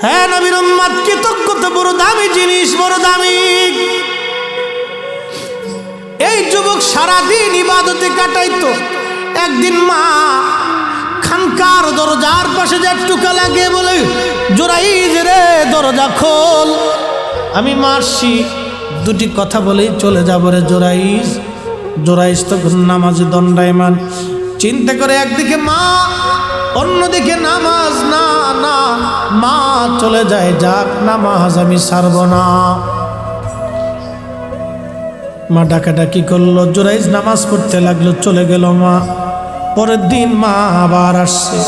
হ্যাঁ নবীর উম্মত, কৃতজ্ঞতা বড় দামি জিনিস, বড় দামি। এই যুবক সারাদিন ইবাদতে কাটাইতো। একদিন মা খানকার দরজার পাশে যে টুকা লাগিয়ে বলে, জোরাইজ রে দরজা খোল, আমি মারছি। দুটি কথা বলেই চলে যাব রে জোরাইজ। জোরাইজ তখন নামাজে দণ্ডায়মান। চিন্তা করে একদিকে মা, অন্যদিকে নামাজ। না না, মা চলে যায়, যাক, নামাজ আমি ছাড়ব না। মা ডাকাডাকি করলো, জোরাইজ নামাজ পড়তে লাগলো, চলে গেল মা। পরের দিন মা আবার আসছে,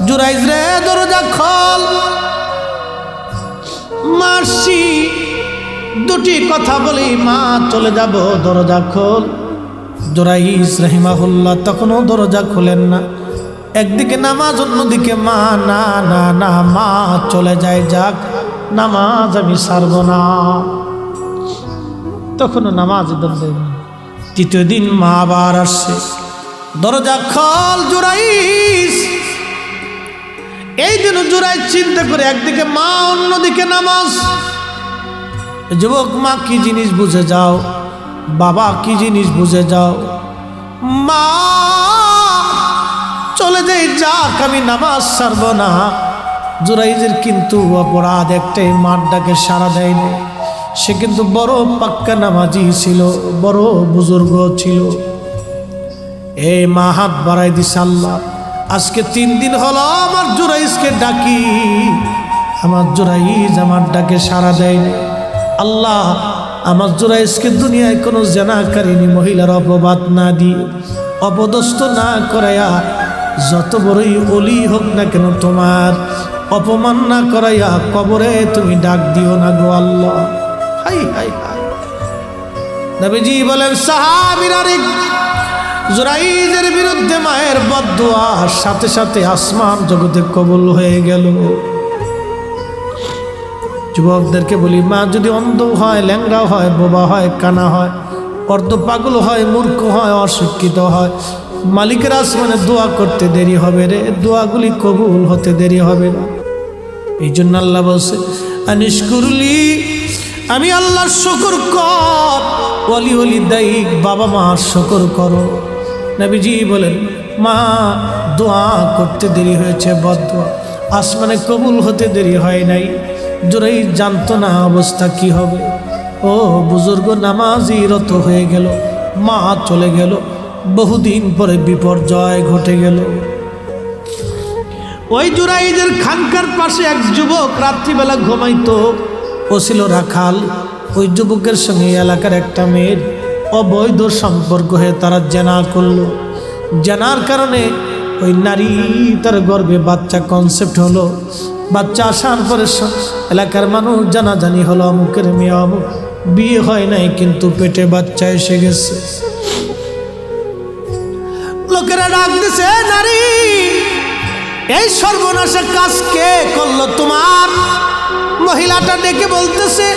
জোরাইজ রে দরজা খোল, মারছি। দুটি কথা বলি মা চলে যাব, দরজা খোল। জোরাইজ রাহিমাহুল্লাহ তখনও দরজা খোলেন না। একদিকে নামাজ, অন্যদিকে মা। না না না, মা চলে যায়, যাক, নামাজ আমি ছাড়ব না। তখনও নামাজ দণ্ডে। তৃতীয় দিন মা আবার আসছে, দরজা খোল জোরাইজ। এই দিন জোরাইজ চিন্তা করে, একদিকে মা, অন্যদিকে নামাজ। যুবক, মা কি জিনিস বুঝে যাও, বাবা কি জিনিস বুঝে যাও। মা চলে যাই, যাক, আমি নামাজ ছাড়ব না। জোরাইজের কিন্তু অপরাধ একটাই, মার ডাকে সাড়া দেয়নি। সে কিন্তু বড় পাক্কা নামাজি ছিল, বড় বুজুর্গ ছিল। এই মা হাত বাড়াই দিছে, আল্লাহ আজকে 3 দিন হলো আমার জোরাইজকে ডাকি, আমার জোরাইজ আমার ডাকে সাড়া দেয়নি। আল্লাহ আমার জোরাইজকে দুনিয়ায় কোনো জেনাকারিনী মহিলার অপবাদ না দিয়ে, অপদস্থ না করাইয়া, যত বড়ই অলি হোক না কেন তোমার অপমান না করাইয়া কবরে তুমি ডাক দিও না গো আল্লাহ। হাই হাই হাই। নবীজি বলেন, সাহাবীরা জোরাইজের বিরুদ্ধে মায়ের বদদুয়ার সাথে সাথে আসমান জগতে কবুল হয়ে গেল। যুবকদেরকে বলি, মা যদি অন্ধ হয়, ল্যাংড়া হয়, বোবা হয়, কানা হয়, অর্ধ পাগল হয়, মূর্খ হয়, অশিক্ষিত হয়, মালিকের আসমানে দোয়া করতে দেরি হবে রে, দোয়াগুলি কবুল হতে দেরি হবে না। এই জন্য আল্লাহ বলছে, আনিশকুরলি, আমি আল্লাহর শুকর কর, ওয়ালি ওয়ালি দাইক, বাবা মার শুকর করো। নবীজি বলেন, মা দোয়া করতে দেরি হয়েছে, বদদোয়া আসমানে কবুল হতে দেরি হয় নাই। জোরাইজ জানতো না অবস্থা কি হবে। ও বুজুর্গ নামাজি রত হয়ে গেল, মা চলে গেল। বহুদিন পরে বিপর্যয় ঘটে গেল। ওই জোরাইজের খানকার পাশে এক যুবক রাত্রিবেলা ঘুমাইতো, ও ছিল রাখাল। ওই যুবকের সঙ্গে এলাকার একটা মেয়ের অবৈধ সম্পর্ক হয়ে তারা জেনা করলো। জেনার কারণে ওই নারী তার গর্ভে বাচ্চা কনসেপ্ট হলো। বাচ্চা আসার পরে এলাকার মানুষ জানাজানি হলো, অমুকের মেয়ে অমুক, বিয়ে হয় নাই কিন্তু পেটে বাচ্চা এসে গেছে। লোকেরা ডাক দিছে, নারী এই সর্বনাশের কাজ কে করলো তোমার? মহিলাটা ডেকে বলতেছে,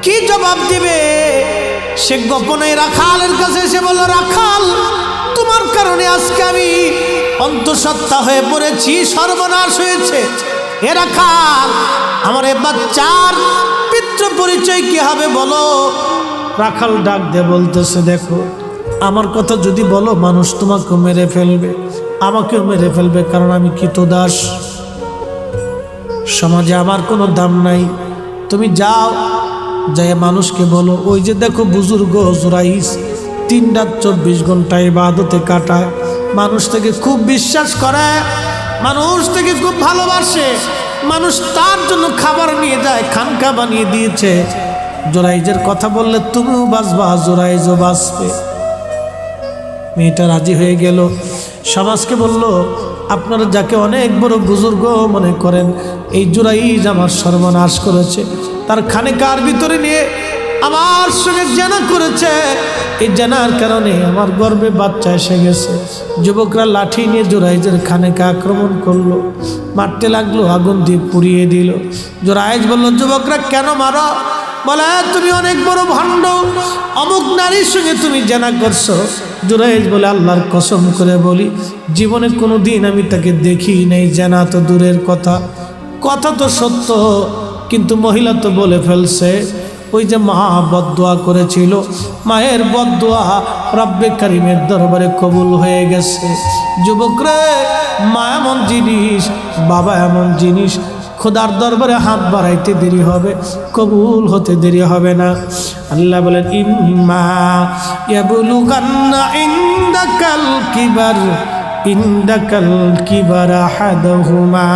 কি জবাব দিবে? সে গোপনে রাখালের কাছে এসে বলল, রাখাল, তোমার কারণে আজকে আমি অন্তঃসত্ত্বা হয়ে পড়েছি, সর্বনাশ হয়েছে। এ রাখাল, আমার এ বাচ্চার পিতৃ পরিচয় কি হবে বলো? রাখাল ডাক দিয়ে বলতেছে, দেখো, আমার কথা যদি বলো মানুষ তোমাকে মেরে ফেলবে, আমাকেও মেরে ফেলবে, কারণ আমি কৃতদাস, সমাজে আমার কোনো দাম নাই। তুমি যাও, যাই মানুষকে বলো, ওই যে দেখো বুজুর্গ জোরাইজ 3 রাত 24 ঘন্টা ইবাদতে কাটায়, মানুষ থেকে খুব বিশ্বাস করে, মানুষ থেকে খুব ভালোবাসে, মানুষ তার জন্য খাবার নিয়ে যায়, খানকা বানিয়ে দিয়েছে। জোরাইজের কথা বললে তুমিও বাঁচবা, জোরাইজও বাঁচবে। মেয়েটা রাজি হয়ে গেল। সমাজকে বলল, আপনারা যাকে অনেক বড় বুজুর্গ মনে করেন, এই জোরাইজ আমার সর্বনাশ করেছে, তার খানেকার ভিতরে নিয়ে আমার সঙ্গে জেনা করেছে, এই জেনার কারণে আমার গর্ভে বাচ্চা এসে গেছে। যুবকরা লাঠি নিয়ে জোরাইজের খানেকা আক্রমণ করলো, মারতে লাগলো, আগুন দিয়ে পুড়িয়ে দিল। জোরাইজ বলল, যুবকরা কেন মারো? বলে, তুমি অনেক বড় ভণ্ড, অমুক নারীর সঙ্গে তুমি জেনা করছো। জোরাইজ বলে, আল্লাহর কসম করে বলি, জীবনে কোনো দিন আমি তাকে দেখি নাই, জেনা তো দূরের কথা, কথা তো সত্য, কিন্তু মহিলা তো বলে ফেলছে। ওই যে মা বদদোয়া করেছিল, মায়ের বদদোয়া রব্বে কারিমের দরবারে কবুল হয়ে গেছে। যুবকরে, মা এমন জিনিস, বাবা এমন জিনিস, খোদার দরবারে হাত বাড়াইতে দেরি হবে, কবুল হতে দেরি হবে না। আল্লাহ বলেন, ইম্মা ইয়াবলুগান্না ইনদাকাল কিবার আহাদুহুমা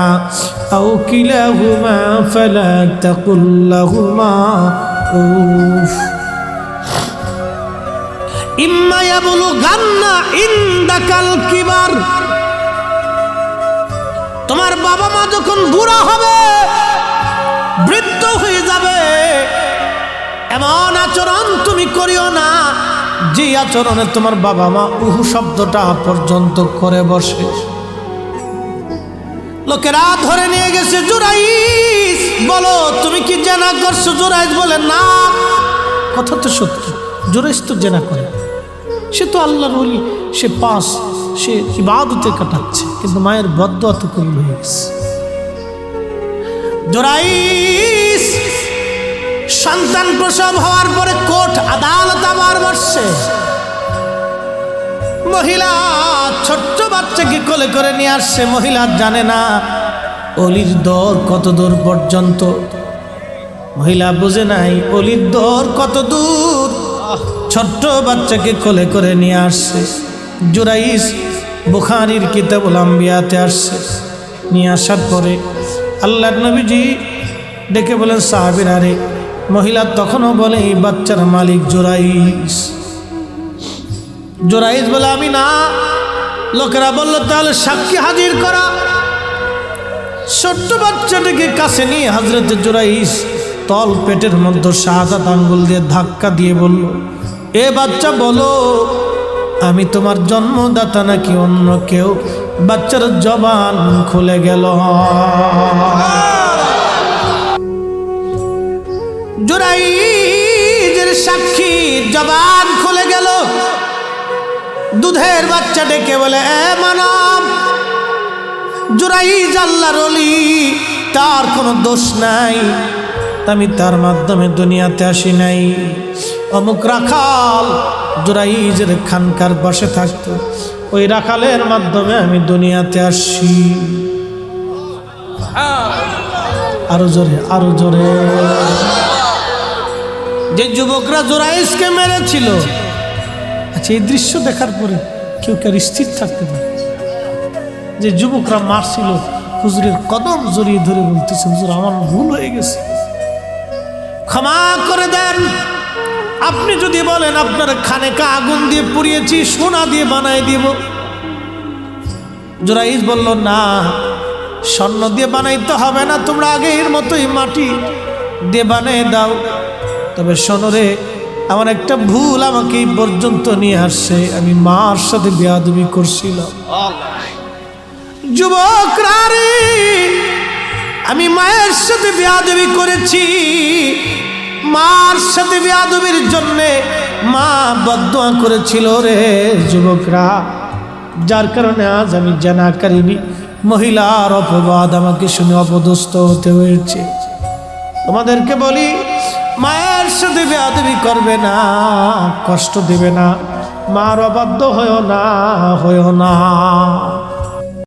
আও কিলাহুমা ফালা তাকুল লাহুমা উফ। ইম্মা ইয়াবলুগান্না ইনদাকাল কিবার, তোমার বাবা মা যখন বুড়া হবে, বৃদ্ধ হয়ে যাবে, এমন আচরণ তুমি করিও না যে আচরণে তোমার বাবা মা উহু শব্দটা পর্যন্ত করে বসে। লোকেরা ধরে নিয়ে গেছে, জুরাইস বলো তুমি কি জেনা করছো? জুরাইস বলে না। কথা তো সত্য, জুরাইস তো জেনা করে, সে তো আল্লাহর ওলি, সে ইবাদতে কাটাচ্ছে, কিন্তু মায়ের বদদোয়া তো কবুল হয়ে গেছে। জুরাইস সন্তান প্রসব হওয়ার পরে কোর্ট আদালত আবার বসছে। মহিলা ছোট্ট বাচ্চাকে কোলে করে নিয়ে আসছে। মহিলা জানে না অলির দর কত দূর পর্যন্ত, মহিলা বুঝে নাই অলির দর কত দূর। ছোট্ট বাচ্চাকে কোলে করে নিয়ে আসছে। জুরাইস বুখারীর কিতাবুল আম্বিয়াতে আসছে। নিয়ে আসার পরে আল্লাহর নবীজি ডেকে বলেন, সাহাবীরা রে, মহিলা তখনও বলে এই বাচ্চার মালিক জুরাইস। জুরাইস বলে আমি না। লোকেরা বলল তাহলে সাক্ষী হাজির করা। ছোট্ট বাচ্চাটাকে কাছে নিয়ে হযরত জুরাইস তল পেটের মধ্যে শাহাদাত আঙ্গুল দিয়ে ধাক্কা দিয়ে বলল, এ বাচ্চা বলো, আমি তোমার জন্মদাতা নাকি অন্য কেউ? বাচ্চার জবান খুলে গেল। জুরাইজের সাক্ষী জবান খুলে গেল। দুধের বাচ্চা ডেকে বলে, এ মানব, জুরাইজ আল্লাহর ওলি, তার কোনো দোষ নাই, আমি তার মাধ্যমে দুনিয়াতে আসি নাই। অমুক রাখাল জুরাইজের খানকার পাশে থাকতো, ওই রাখালের মাধ্যমে আমি দুনিয়াতে আসি। আরো জোরে, আরো জোরে। যে যুবকরা জুরাইজকে মেরেছিল, আচ্ছা এই দৃশ্য দেখার পরে কেউ কেউ স্থির থাকতে পারে? যে যুবকরা মারছিল, হুজুরের কদম জড়িয়ে ধরে বলতেছে, হুজুর আমার ভুল হয়ে গেছে, ক্ষমা করে দেন। আপনি যদি বলেন আপনার খানেকা আগুন দিয়ে পুড়িয়েছি, সোনা দিয়ে বানাই দিব। জুরাইজ বলল, না, স্বর্ণ দিয়ে বানাইতে হবে না, তোমরা আগের মতোই মাটি দিয়ে বানিয়ে দাও। তবে শোনরে, আমার একটা ভুল আমাকে এই পর্যন্ত নিয়ে আসছে, আমি মার সাথে বেয়াদবি করছিলাম। যুবকরা রে, আমি মায়ের সাথে বেয়াদবি করেছি। মার সাথে বেয়াদবির জন্যে মা বদদোয়া করেছিল রে যুবকরা, যার কারণে আজ আমি জানাকারিনী মহিলার অপবাদ আমাকে শুনে অপদস্থ হতে হয়েছে। তোমাদেরকে বলি, মায়ের সাথে বেয়াদবি করবে না, কষ্ট দেবে না, মার অবাধ্য হয়েও না, হয়েও না।